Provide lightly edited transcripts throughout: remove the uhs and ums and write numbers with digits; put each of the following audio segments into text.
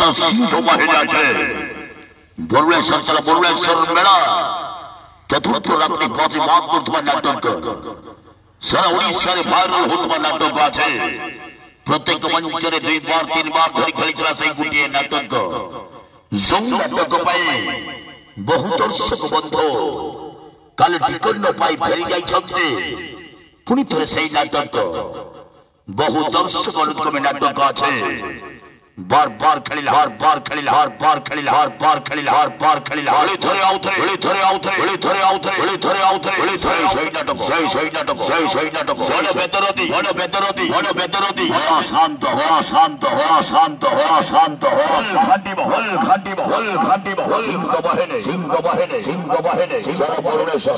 যাত্রা সিংহ বাহিনী আছে বরুণেশ্বর চলা বরুণেশ্বর মেলা চতুর্থ রাত্রি বাজি বাদ তোমার নাটক সারা উড়িষ্যার ভাইরাল হওয়া নাটক আছে প্রত্যেক মঞ্চরে 2 বার 3 বার ধরে খেলি চলা সেই গুটিয়ে নাটক ଯେଉଁ ନାଟକ ପାଇଁ ବହୁ ଦର୍ଶକ ବନ୍ଧୁ କାଲି ଟିକଟ ନ ପାଇ ଫେରି ଯାଇଛନ୍ତି ପୁଣି ଥରେ ସେଇ ନାଟକ ବହୁ ଦର୍ଶକ ନାଟକ ଅଛି बार बार खेलिला हर बार खेलिला हर बार खेलिला हर बार खेलिला हर बार खेलिला हळी थरे आउथरे हळी थरे आउथरे हळी थरे आउथरे हळी थरे आउथरे हळी थरे सही नाटक सही नाटक सही नाटक बड़ बेदरदी हो शांत घंटी सिंह बहेने जन बरुणेश्वर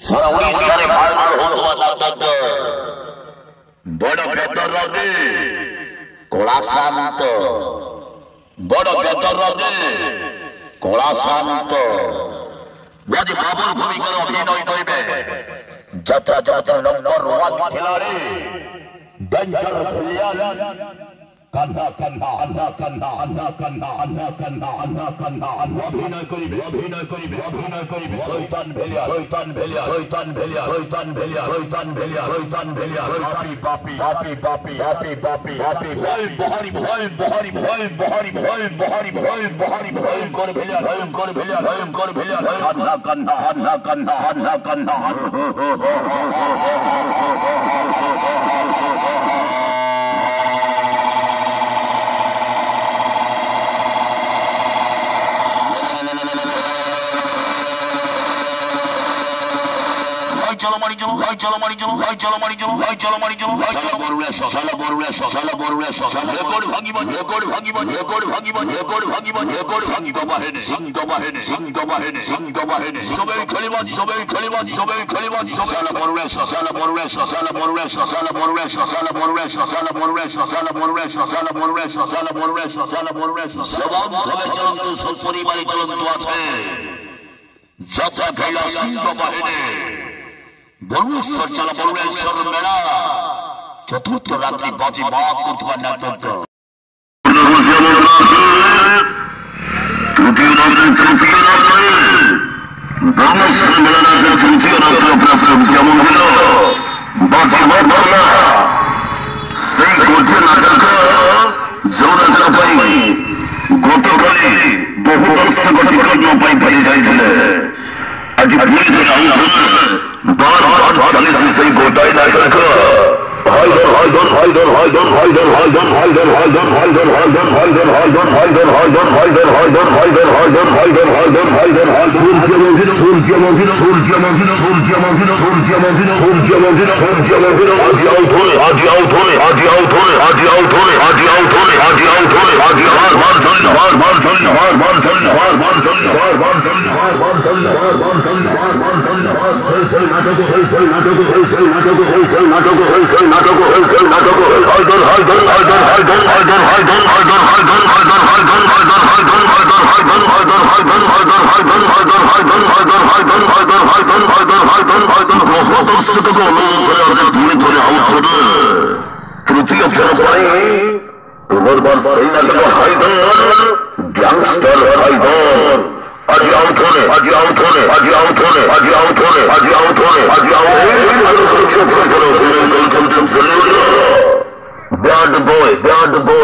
सारा उड़ीसा रे भाइराल होवा नाटक बड़ बेदरदी कोला शांत बड़ बेदरदी कोला शांत बाजी बाबुल भूमिकार अभिनय करिबे যাত্রা যাত্রা নম্বর 1 খেলাড়ি ডেঞ্জার ভিলিয়ান কান্না কান্না আন্না কান্না আন্না কান্না আন্না কান্না আন্না কান্না অভিনয় করিবে শয়তান ভেলিয়া পাপি ভয়ঙ্কর ভেলিয়া আন্না কান্না चलो मारी चलो रेकॉर्ड भांगिबा सिंह बाहेने सबे खेलिबा साला बरुणेश्वर सबान भाবে চলন্ত সব পরিবারে চলন্ত আছে যাত্রা খেলা সিংহ বাহিনী বরুণেশ্বর চলা বরুণেশ্বর মেলা চতুর্থ রাত্রি বাজি বাদ তোমার নাটক তৃতীয় বরুণেশ্বর মেলা তৃতীয় রাত্রি প্রশ্ন কেমন হল বাজি বাদ সেই গোটে নাটক যৌনাটক পাই গতকালি বহু দর্শক টিকট ন পাই ফেরি যাইଥିଲେ আজি পুরী बार चली से गोटाई नाटक तृतीय पुनर्बार सही नाटक गैंगस्टर आज out Bad boy, hey tatu bala,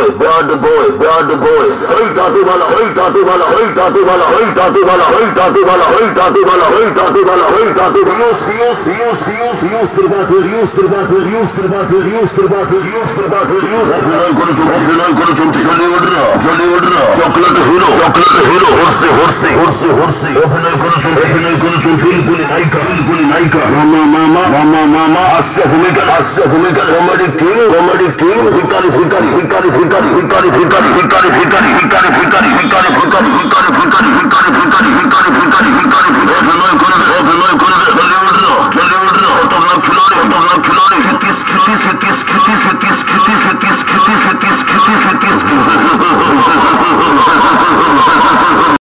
chocolate hero, horse, মামা হাস্য ভূমিকা কমেডি কিং ভিকারি